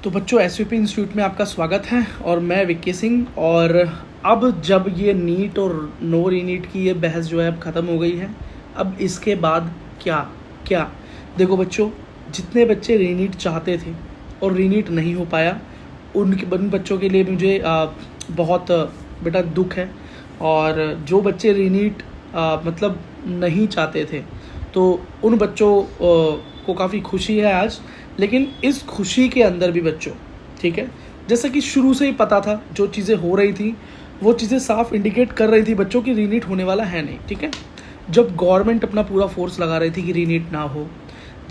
तो बच्चों SVP institute में आपका स्वागत है और मैं विक्की सिंह। और अब जब ये नीट और नो रीनीट की ये बहस जो है अब ख़त्म हो गई है, अब इसके बाद क्या क्या देखो बच्चों, जितने बच्चे रीनीट चाहते थे और रीनीट नहीं हो पाया, उन बच्चों के लिए मुझे बहुत बेटा दुख है। और जो बच्चे रीनीट मतलब नहीं चाहते थे, तो उन बच्चों को काफ़ी खुशी है आज। लेकिन इस खुशी के अंदर भी बच्चों, ठीक है, जैसा कि शुरू से ही पता था, जो चीज़ें हो रही थी वो चीज़ें साफ इंडिकेट कर रही थी बच्चों की रीनीट होने वाला है नहीं। ठीक है, जब गवर्नमेंट अपना पूरा फोर्स लगा रही थी कि रीनीट ना हो,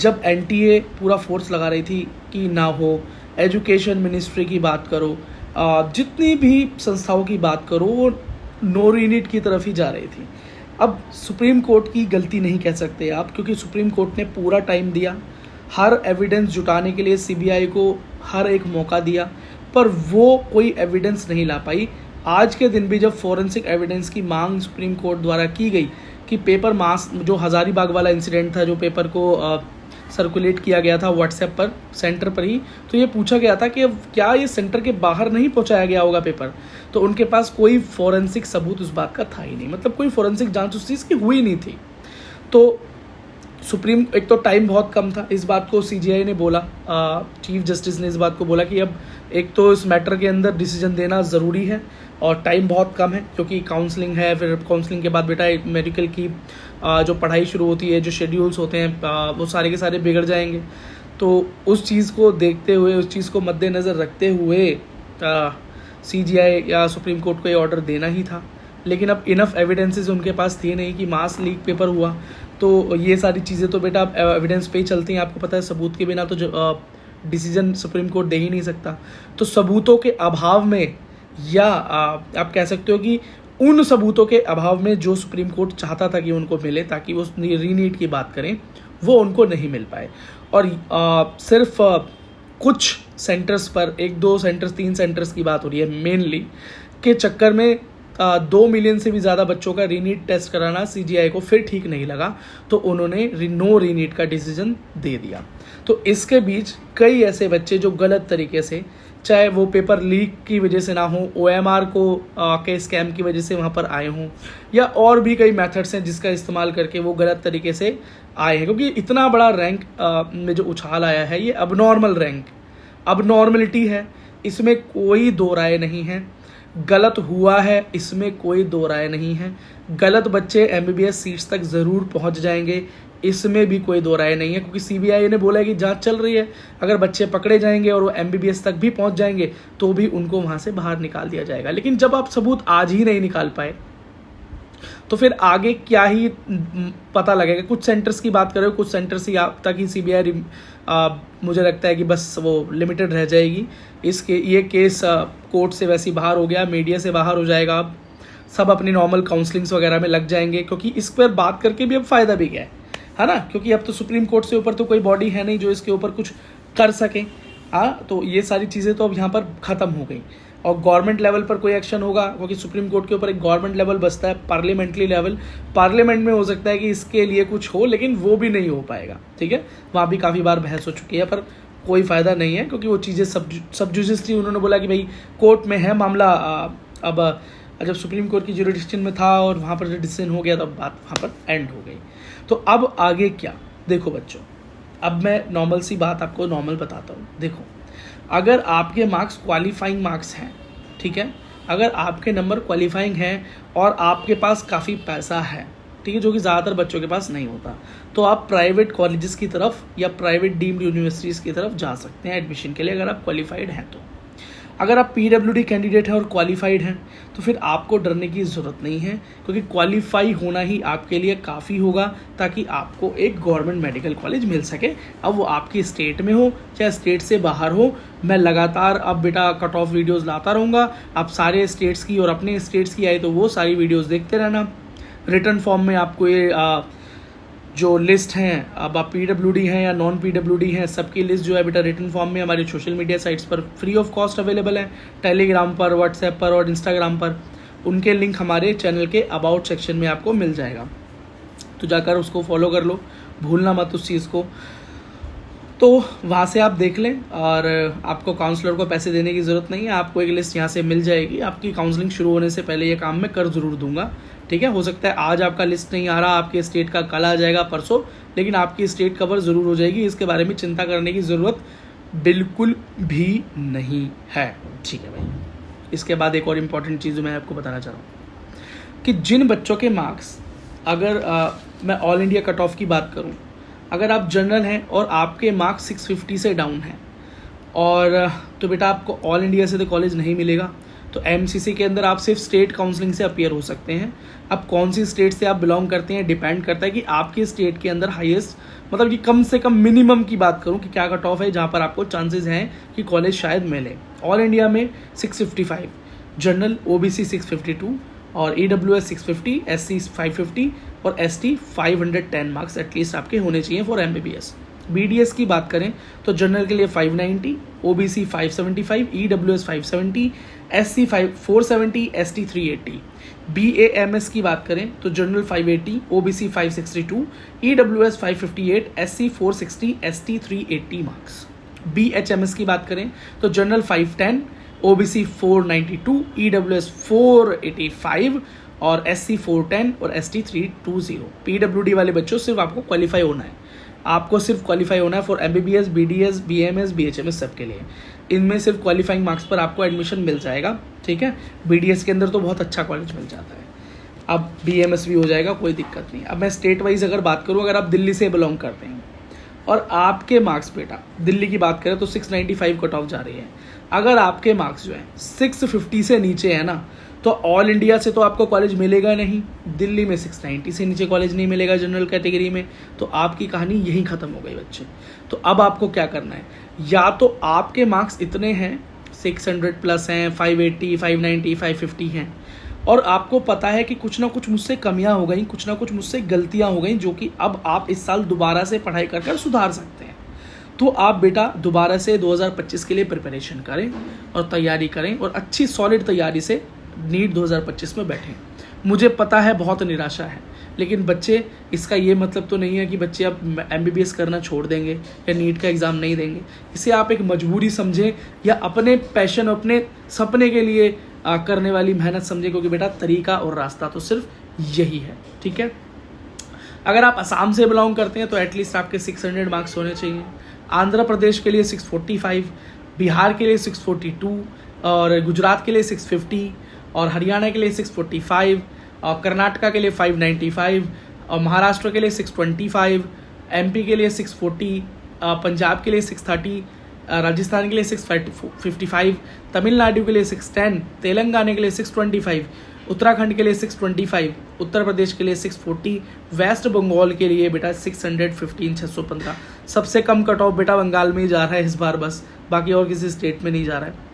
जब एनटीए पूरा फोर्स लगा रही थी कि ना हो, एजुकेशन मिनिस्ट्री की बात करो, जितनी भी संस्थाओं की बात करो, वो नो रीनीट की तरफ ही जा रही थी। अब सुप्रीम कोर्ट की गलती नहीं कह सकते आप, क्योंकि सुप्रीम कोर्ट ने पूरा टाइम दिया, हर एविडेंस जुटाने के लिए सीबीआई को हर एक मौका दिया, पर वो कोई एविडेंस नहीं ला पाई। आज के दिन भी जब फॉरेंसिक एविडेंस की मांग सुप्रीम कोर्ट द्वारा की गई कि पेपर मास जो हज़ारीबाग वाला इंसिडेंट था, जो पेपर को सर्कुलेट किया गया था व्हाट्सएप पर, सेंटर पर ही, तो ये पूछा गया था कि क्या ये सेंटर के बाहर नहीं पहुंचाया गया होगा पेपर, तो उनके पास कोई फॉरेंसिक सबूत उस बात का था ही नहीं, मतलब कोई फॉरेंसिक जांच उस चीज़ की हुई नहीं थी। तो सुप्रीम, एक तो टाइम बहुत कम था, इस बात को सीजीआई ने बोला, चीफ जस्टिस ने इस बात को बोला कि अब एक तो इस मैटर के अंदर डिसीजन देना ज़रूरी है और टाइम बहुत कम है, क्योंकि काउंसलिंग है, फिर काउंसलिंग के बाद बेटा मेडिकल की जो पढ़ाई शुरू होती है, जो शेड्यूल्स होते हैं, वो सारे के सारे बिगड़ जाएंगे। तो उस चीज़ को देखते हुए, उस चीज़ को मद्देनज़र रखते हुए सीजीआई या सुप्रीम कोर्ट को ये ऑर्डर देना ही था। लेकिन अब इनफ एविडेंसेस उनके पास थे नहीं कि मास लीक पेपर हुआ, तो ये सारी चीज़ें तो बेटा अब एविडेंस पे ही चलती हैं। आपको पता है, सबूत के बिना तो डिसीजन सुप्रीम कोर्ट दे ही नहीं सकता। तो सबूतों के अभाव में, या आप कह सकते हो कि उन सबूतों के अभाव में जो सुप्रीम कोर्ट चाहता था कि उनको मिले ताकि वो रीनीट की बात करें, वो उनको नहीं मिल पाए। और सिर्फ कुछ सेंटर्स पर, 1-2 सेंटर्स, 3 सेंटर्स की बात हो रही है मेनली, के चक्कर में 2 मिलियन से भी ज़्यादा बच्चों का रीनीट टेस्ट कराना सीजीआई को फिर ठीक नहीं लगा, तो उन्होंने नो रीनीट का डिसीजन दे दिया। तो इसके बीच कई ऐसे बच्चे जो गलत तरीके से, चाहे वो पेपर लीक की वजह से ना हो, ओएमआर को के स्कैम की वजह से वहाँ पर आए हों, या और भी कई मेथड्स हैं जिसका इस्तेमाल करके वो गलत तरीके से आए हैं। क्योंकि इतना बड़ा रैंक में जो उछाल आया है, ये अबनॉर्मल रैंक, अबनॉर्मलिटी है, इसमें कोई दो राय नहीं है। गलत हुआ है, इसमें कोई दो राय नहीं है। गलत बच्चे एमबीबीएस सीट्स तक ज़रूर पहुंच जाएंगे, इसमें भी कोई दो राय नहीं है, क्योंकि सीबीआई ने बोला है कि जांच चल रही है। अगर बच्चे पकड़े जाएंगे और वो एमबीबीएस तक भी पहुंच जाएंगे, तो भी उनको वहां से बाहर निकाल दिया जाएगा। लेकिन जब आप सबूत आज ही नहीं निकाल पाए, तो फिर आगे क्या ही पता लगेगा। कुछ सेंटर्स की बात करें, कुछ सेंटर्स ही तक ही सीबीआई मुझे लगता है कि बस वो लिमिटेड रह जाएगी। ये केस कोर्ट से वैसे ही बाहर हो गया, मीडिया से बाहर हो जाएगा, अब सब अपनी नॉर्मल काउंसलिंग्स वगैरह में लग जाएंगे, क्योंकि इस पर बात करके भी अब फ़ायदा भी क्या है ना, क्योंकि अब तो सुप्रीम कोर्ट से ऊपर तो कोई बॉडी है नहीं जो इसके ऊपर कुछ कर सके। हाँ, तो ये सारी चीज़ें तो अब यहाँ पर ख़त्म हो गई और गवर्नमेंट लेवल पर कोई एक्शन होगा, क्योंकि सुप्रीम कोर्ट के ऊपर एक गवर्नमेंट लेवल बसता है, पार्लियामेंट्री लेवल। पार्लियामेंट में हो सकता है कि इसके लिए कुछ हो, लेकिन वो भी नहीं हो पाएगा। ठीक है, वहाँ भी काफ़ी बार बहस हो चुकी है, पर कोई फ़ायदा नहीं है, क्योंकि वो चीज़ें सब जुडिस थी। उन्होंने बोला कि भाई कोर्ट में है मामला, अब जब सुप्रीम कोर्ट की जुरिडिक्शन में था और वहाँ पर जो डिसीजन हो गया, तब बात वहाँ पर एंड हो गई। तो अब आगे क्या, देखो बच्चों, अब मैं नॉर्मल सी बात आपको नॉर्मल बताता हूँ। देखो, अगर आपके मार्क्स क्वालिफाइंग मार्क्स हैं, ठीक है, अगर आपके नंबर क्वालिफाइंग हैं और आपके पास काफ़ी पैसा है, ठीक है, जो कि ज़्यादातर बच्चों के पास नहीं होता, तो आप प्राइवेट कॉलेजेस की तरफ या प्राइवेट डीम्ड यूनिवर्सिटीज़ की तरफ जा सकते हैं एडमिशन के लिए, अगर आप क्वालिफाइड हैं तो। अगर आप पीडब्ल्यूडी कैंडिडेट हैं और क्वालिफाइड हैं, तो फिर आपको डरने की ज़रूरत नहीं है, क्योंकि क्वालिफाई होना ही आपके लिए काफ़ी होगा ताकि आपको एक गवर्नमेंट मेडिकल कॉलेज मिल सके। अब वो आपकी स्टेट में हो चाहे स्टेट से बाहर हो, मैं लगातार अब बेटा कट ऑफ वीडियोज़ लाता रहूँगा। आप सारे स्टेट्स की और अपने स्टेट्स की आए तो वो सारी वीडियोज़ देखते रहना। रिटर्न फॉर्म में आपको ये जो लिस्ट हैं, अब आप पीडब्ल्यूडी हैं या नॉन पीडब्ल्यूडी हैं, सबकी लिस्ट जो है बेटा रिटर्न फॉर्म में हमारी सोशल मीडिया साइट्स पर फ्री ऑफ कॉस्ट अवेलेबल है, टेलीग्राम पर, व्हाट्सएप पर और इंस्टाग्राम पर। उनके लिंक हमारे चैनल के अबाउट सेक्शन में आपको मिल जाएगा, तो जाकर उसको फॉलो कर लो, भूलना मत उस चीज़ को। तो वहाँ से आप देख लें और आपको काउंसलर को पैसे देने की ज़रूरत नहीं है, आपको एक लिस्ट यहाँ से मिल जाएगी। आपकी काउंसलिंग शुरू होने से पहले ये काम मैं कर ज़रूर दूंगा, ठीक है। हो सकता है आज आपका लिस्ट नहीं आ रहा, आपके स्टेट का कल आ जाएगा, परसों, लेकिन आपकी स्टेट कवर ज़रूर हो जाएगी। इसके बारे में चिंता करने की ज़रूरत बिल्कुल भी नहीं है, ठीक है भाई। इसके बाद एक और इम्पॉर्टेंट चीज़ मैं आपको बताना चाह रहा हूँ कि जिन बच्चों के मार्क्स, अगर मैं ऑल इंडिया कट ऑफ की बात करूँ, अगर आप जनरल हैं और आपके मार्क्स 650 से डाउन हैं और तो बेटा आपको ऑल इंडिया से तो कॉलेज नहीं मिलेगा। तो एमसीसी के अंदर आप सिर्फ स्टेट काउंसलिंग से अपीयर हो सकते हैं। अब कौन सी स्टेट से आप बिलोंग करते हैं डिपेंड करता है कि आपके स्टेट के अंदर हाईएस्ट, मतलब कि कम से कम मिनिमम की बात करूं कि क्या कट ऑफ है जहां पर आपको चांसेस हैं कि कॉलेज शायद मिले। ऑल इंडिया में 655, जनरल ओबीसी 652 और ईडब्ल्यूएस 650, एससी 550 और एसटी 510 मार्क्स एटलीस्ट आपके होने चाहिए फॉर एमबीबीएस। बीडीएस की बात करें तो जनरल के लिए 590, OBC 575, EWS 570, SC 470, ST 380। BAMS की बात करें तो general 580, OBC 562, EWS 558, SC 460, ST 380 marks. BHMS की बात करें तो जनरल 510, ओबीसी 492, ईडब्ल्यूएस 485 और एससी 410 और एसटी 320। पीडब्ल्यूडी वाले बच्चों सिर्फ आपको क्वालिफाई होना है, आपको सिर्फ क्वालिफाई होना है for MBBS, BDS, BMS, BHMS सबके लिए। इनमें सिर्फ क्वालिफाइंग मार्क्स पर आपको एडमिशन मिल जाएगा, ठीक है। बीडीएस के अंदर तो बहुत अच्छा कॉलेज मिल जाता है, अब बीएमएस भी हो जाएगा, कोई दिक्कत नहीं। अब मैं स्टेट वाइज अगर बात करूँ, अगर आप दिल्ली से बिलोंग करते हैं और आपके मार्क्स बेटा दिल्ली की बात करें तो 695 कट ऑफ जा रही है। अगर आपके मार्क्स जो है 650 से नीचे है ना, तो ऑल इंडिया से तो आपको कॉलेज मिलेगा नहीं, दिल्ली में 690 से नीचे कॉलेज नहीं मिलेगा जनरल कैटेगरी में, तो आपकी कहानी यहीं ख़त्म हो गई बच्चे। तो अब आपको क्या करना है, या तो आपके मार्क्स इतने हैं 600 प्लस हैं, 580, 590, 550 हैं, और आपको पता है कि कुछ ना कुछ मुझसे कमियां हो गई, कुछ ना कुछ मुझसे गलतियां हो गई, जो कि अब आप इस साल दोबारा से पढ़ाई कर कर सुधार सकते हैं। तो आप बेटा दोबारा से 2025 के लिए प्रिपरेशन करें और तैयारी करें और अच्छी सॉलिड तैयारी से नीट 2025 में बैठें। मुझे पता है बहुत निराशा है, लेकिन बच्चे, इसका ये मतलब तो नहीं है कि बच्चे अब एमबीबीएस करना छोड़ देंगे या नीट का एग्ज़ाम नहीं देंगे। इसे आप एक मजबूरी समझें या अपने पैशन, अपने सपने के लिए करने वाली मेहनत समझें, क्योंकि बेटा तरीका और रास्ता तो सिर्फ यही है, ठीक है। अगर आप असम से बिलोंग करते हैं तो एटलीस्ट आपके 600 मार्क्स होने चाहिए। आंध्र प्रदेश के लिए 645, बिहार के लिए 642 और गुजरात के लिए 650 और हरियाणा के लिए 645 और कर्नाटका के लिए 595 और महाराष्ट्र के लिए 625, एमपी के लिए 640, पंजाब के लिए 630, राजस्थान के लिए 655, तमिलनाडु के लिए 610, तेलंगाना के लिए 625, उत्तराखंड के लिए 625, उत्तर प्रदेश के लिए 640, वेस्ट बंगाल के लिए बेटा 615, 615। सबसे कम कट ऑफ बेटा बंगाल में ही जा रहा है इस बार बस, बाकी और किसी स्टेट में नहीं जा रहा है।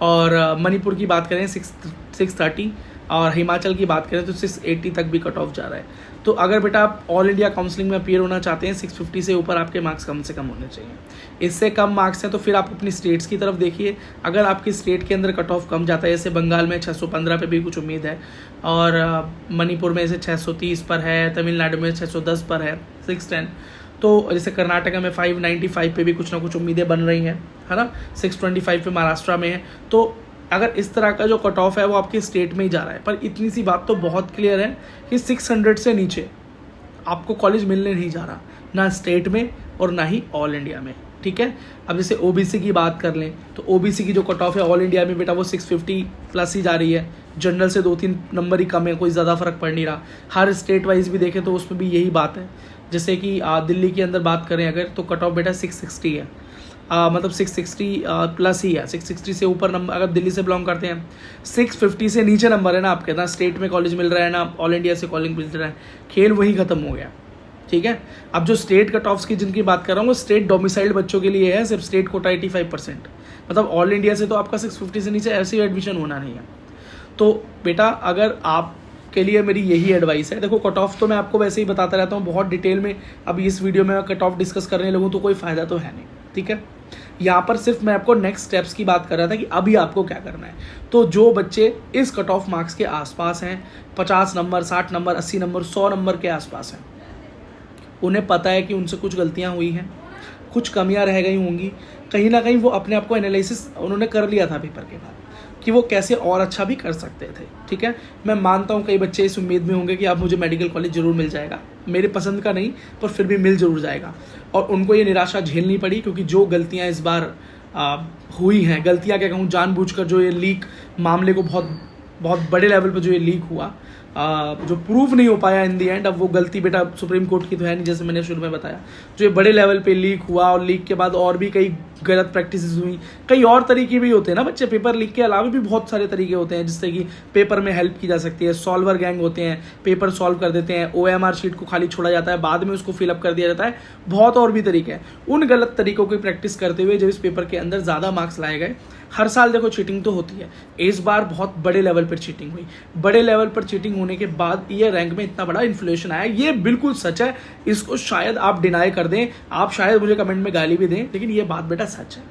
और मणिपुर की बात करें 630 और हिमाचल की बात करें तो 680 तक भी कट ऑफ जा रहा है। तो अगर बेटा आप ऑल इंडिया काउंसलिंग में अपीयर होना चाहते हैं, 650 से ऊपर आपके मार्क्स कम से कम होने चाहिए। इससे कम मार्क्स हैं तो फिर आप अपनी स्टेट्स की तरफ देखिए। अगर आपकी स्टेट के अंदर कट ऑफ कम जाता है, जैसे बंगाल में 615 पे भी कुछ उम्मीद है और मणिपुर में से 630 पर है, तमिलनाडु में 610 पर है, 610, तो जैसे कर्नाटका में 595 पे भी कुछ ना कुछ उम्मीदें बन रही हैं, है ना, 625 पे महाराष्ट्र में है। तो अगर इस तरह का जो कट ऑफ है वो आपके स्टेट में ही जा रहा है, पर इतनी सी बात तो बहुत क्लियर है कि 600 से नीचे आपको कॉलेज मिलने नहीं जा रहा, ना स्टेट में और ना ही ऑल इंडिया में, ठीक है। अब जैसे ओबीसी की बात कर लें तो ओबीसी की जो कट ऑफ है ऑल इंडिया में बेटा वो 650 प्लस ही जा रही है, जनरल से 2-3 नंबर ही कम है, कोई ज़्यादा फर्क पड़ नहीं रहा। हर स्टेट वाइज भी देखें तो उसमें भी यही बात है। जैसे कि दिल्ली के अंदर बात करें अगर, तो कट ऑफ बेटा 660 है, मतलब 660 प्लस ही है। 660 से ऊपर नंबर अगर दिल्ली से बिलोंग करते हैं, 650 से नीचे नंबर है ना आपके, ना स्टेट में कॉलेज मिल रहा है ना ऑल इंडिया से कॉलेज मिल रहा है, खेल वही खत्म हो गया, ठीक है। अब जो स्टेट कट ऑफ्स की जिनकी बात कर रहा हूँ वो स्टेट डोमिसाइल्ड बच्चों के लिए है, सिर्फ स्टेट कोटा 85%, मतलब ऑल इंडिया से तो आपका 650 से नीचे ऐसे ही एडमिशन होना नहीं है। तो बेटा अगर आप के लिए मेरी यही एडवाइस है, देखो कट ऑफ तो मैं आपको वैसे ही बताता रहता हूँ बहुत डिटेल में, अब इस वीडियो में कट ऑफ डिस्कस करने लगूँ तो कोई फ़ायदा तो है नहीं, ठीक है। यहाँ पर सिर्फ मैं आपको नेक्स्ट स्टेप्स की बात कर रहा था कि अभी आपको क्या करना है। तो जो बच्चे इस कट ऑफ मार्क्स के आसपास हैं, 50 नंबर, 60 नंबर, 80 नंबर, 100 नंबर के आसपास हैं, उन्हें पता है कि उनसे कुछ गलतियाँ हुई हैं, कुछ कमियां रह गई होंगी, कहीं ना कहीं वो अपने आप को एनालिसिस उन्होंने कर लिया था पेपर के बाद कि वो कैसे और अच्छा भी कर सकते थे। ठीक है, मैं मानता हूँ कई बच्चे इस उम्मीद में होंगे कि अब मुझे मेडिकल कॉलेज ज़रूर मिल जाएगा, मेरे पसंद का नहीं पर फिर भी मिल ज़रूर जाएगा, और उनको ये निराशा झेलनी पड़ी क्योंकि जो गलतियाँ इस बार हुई हैं, गलतियाँ क्या कहूँ, जानबूझकर जो ये लीक मामले को बहुत बड़े लेवल पर जो ये लीक हुआ, जो प्रूफ नहीं हो पाया इन दी एंड। अब वो गलती बेटा सुप्रीम कोर्ट की तो है नहीं, जैसे मैंने शुरू में बताया, जो ये बड़े लेवल पे लीक हुआ और लीक के बाद और भी कई गलत प्रैक्टिसेस हुई। कई और तरीके भी होते हैं ना बच्चे, पेपर लीक के अलावा भी बहुत सारे तरीके होते हैं जिससे कि पेपर में हेल्प की जा सकती है। सॉल्वर गैंग होते हैं, पेपर सॉल्व कर देते हैं, OMR शीट को खाली छोड़ा जाता है, बाद में उसको फिलअप कर दिया जाता है, बहुत और भी तरीके हैं। उन गलत तरीकों की प्रैक्टिस करते हुए जब इस पेपर के अंदर ज़्यादा मार्क्स लाए गए, हर साल देखो चीटिंग तो होती है, इस बार बहुत बड़े लेवल पर चीटिंग हुई। बड़े लेवल पर चीटिंग होने के बाद ये रैंक में इतना बड़ा इन्फ्लेशन आया, ये बिल्कुल सच है। इसको शायद आप डिनाई कर दें, आप शायद मुझे कमेंट में गाली भी दें, लेकिन ये बात बेटा सच है,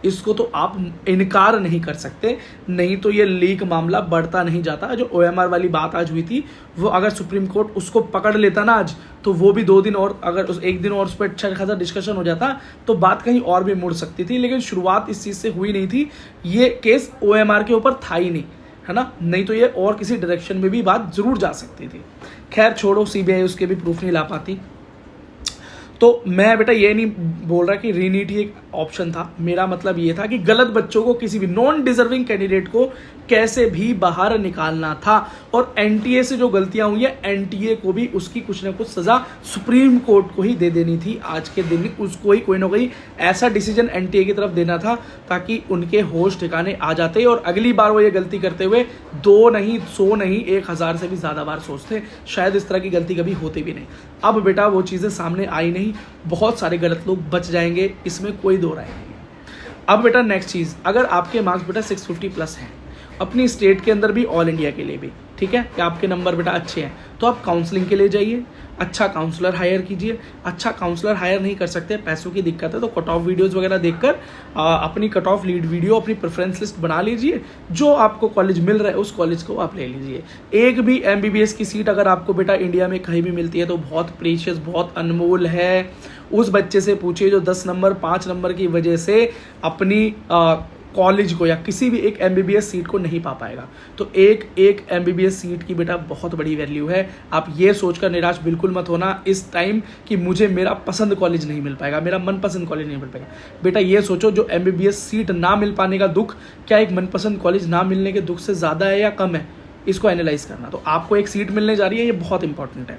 इसको तो आप इनकार नहीं कर सकते। नहीं तो ये लीक मामला बढ़ता नहीं जाता। जो OMR वाली बात आज हुई थी, वो अगर सुप्रीम कोर्ट उसको पकड़ लेता ना आज, तो वो भी 2 दिन और, अगर उस 1 दिन और उस पर अच्छा खासा डिस्कशन हो जाता तो बात कहीं और भी मुड़ सकती थी। लेकिन शुरुआत इस चीज़ से हुई नहीं थी, ये केस OMR के ऊपर था ही नहीं, है ना, नहीं तो ये और किसी डायरेक्शन में भी बात जरूर जा सकती थी। खैर छोड़ो, CBI उसके भी प्रूफ नहीं ला पाती। तो मैं बेटा ये नहीं बोल रहा कि रीनीट ही एक ऑप्शन था, मेरा मतलब ये था कि गलत बच्चों को, किसी भी नॉन डिजर्विंग कैंडिडेट को कैसे भी बाहर निकालना था। और NTA से जो गलतियां हुई है, NTA को भी उसकी कुछ ना कुछ सजा सुप्रीम कोर्ट को ही दे देनी थी। आज के दिन उसको ही कोई ना कोई ऐसा डिसीजन NTA की तरफ देना था ताकि उनके होश ठिकाने आ जाते और अगली बार वो ये गलती करते हुए 2 नहीं 100 नहीं 1000 से भी ज़्यादा बार सोचते, शायद इस तरह की गलती कभी होती भी नहीं। अब बेटा वो चीज़ें सामने आई नहीं, बहुत सारे गलत लोग बच जाएंगे, इसमें कोई दो राय नहीं है। अब बेटा नेक्स्ट चीज़, अगर आपके मार्क्स बेटा 650 प्लस हैं, अपनी स्टेट के अंदर भी, ऑल इंडिया के लिए भी, ठीक है, कि आपके नंबर बेटा अच्छे हैं, तो आप काउंसलिंग के लिए जाइए, अच्छा काउंसलर हायर कीजिए। अच्छा काउंसलर हायर नहीं कर सकते, पैसों की दिक्कत है, तो कट ऑफ वीडियोज़ वगैरह देखकर अपनी कट ऑफ लीड वीडियो, अपनी प्रेफरेंस लिस्ट बना लीजिए, जो आपको कॉलेज मिल रहा है उस कॉलेज को आप ले लीजिए। एक भी MBBS की सीट अगर आपको बेटा इंडिया में कहीं भी मिलती है तो बहुत प्रीशियस, बहुत अनमोल है। उस बच्चे से पूछिए जो 10 नंबर 5 नंबर की वजह से अपनी कॉलेज को या किसी भी एक MBBS सीट को नहीं पा पाएगा। तो एक MBBS सीट की बेटा बहुत बड़ी वैल्यू है। आप ये सोचकर निराश बिल्कुल मत होना इस टाइम कि मुझे मेरा पसंद कॉलेज नहीं मिल पाएगा, मेरा मनपसंद कॉलेज नहीं मिल पाएगा। बेटा ये सोचो, जो MBBS सीट ना मिल पाने का दुख क्या एक मनपसंद कॉलेज ना मिलने के दुख से ज़्यादा है या कम है, इसको एनालाइज करना। तो आपको एक सीट मिलने जा रही है, ये बहुत इंपॉर्टेंट है।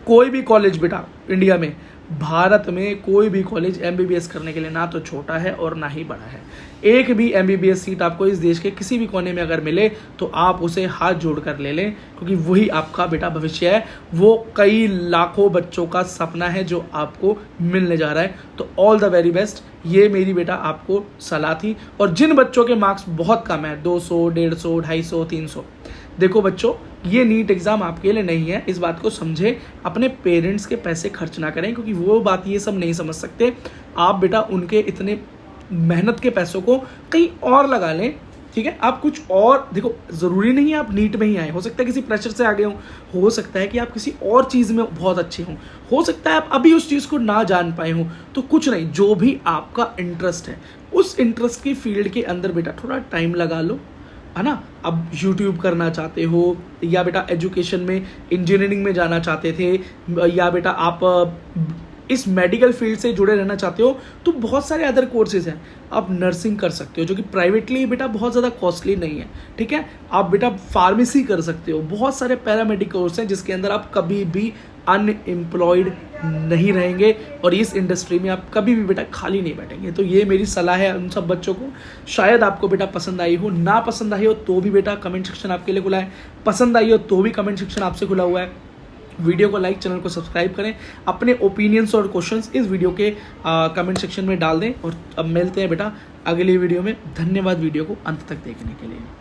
कोई भी कॉलेज बेटा इंडिया में, भारत में कोई भी कॉलेज MBBS करने के लिए ना तो छोटा है और ना ही बड़ा है। एक भी MBBS सीट आपको इस देश के किसी भी कोने में अगर मिले तो आप उसे हाथ जोड़ कर ले लें, क्योंकि वही आपका बेटा भविष्य है, वो कई लाखों बच्चों का सपना है जो आपको मिलने जा रहा है। तो ऑल द वेरी बेस्ट, ये मेरी बेटा आपको सलाह थी। और जिन बच्चों के मार्क्स बहुत कम है, 200, 150, 250, 300, देखो बच्चों, ये नीट एग्ज़ाम आपके लिए नहीं है, इस बात को समझे। अपने पेरेंट्स के पैसे खर्च ना करें, क्योंकि वो बात ये सब नहीं समझ सकते। आप बेटा उनके इतने मेहनत के पैसों को कहीं और लगा लें, ठीक है। आप कुछ और देखो, ज़रूरी नहीं है आप नीट में ही आए, हो सकता है किसी प्रेशर से आ गए हो सकता है कि आप किसी और चीज़ में बहुत अच्छे हों, हो सकता है आप अभी उस चीज़ को ना जान पाए हों। तो कुछ नहीं, जो भी आपका इंटरेस्ट है उस इंटरेस्ट की फील्ड के अंदर बेटा थोड़ा टाइम लगा लो, है ना। अब YouTube करना चाहते हो, या बेटा एजुकेशन में इंजीनियरिंग में जाना चाहते थे, या बेटा आप इस मेडिकल फील्ड से जुड़े रहना चाहते हो, तो बहुत सारे अदर कोर्सेज हैं। आप नर्सिंग कर सकते हो, जो कि प्राइवेटली बेटा बहुत ज़्यादा कॉस्टली नहीं है, ठीक है। आप बेटा फार्मेसी कर सकते हो, बहुत सारे पैरामेडिक कोर्स हैं जिसके अंदर आप कभी भी अनएम्प्लॉयड नहीं रहेंगे और इस इंडस्ट्री में आप कभी भी बेटा खाली नहीं बैठेंगे। तो ये मेरी सलाह है उन सब बच्चों को। शायद आपको बेटा पसंद आई हो, ना पसंद आई हो तो भी बेटा कमेंट सेक्शन आपके लिए खुला है, पसंद आई हो तो भी कमेंट सेक्शन आपसे खुला हुआ है। वीडियो को लाइक, चैनल को सब्सक्राइब करें, अपने ओपिनियंस और क्वेश्चंस इस वीडियो के कमेंट सेक्शन में डाल दें। और अब मिलते हैं बेटा अगली वीडियो में। धन्यवाद वीडियो को अंत तक देखने के लिए।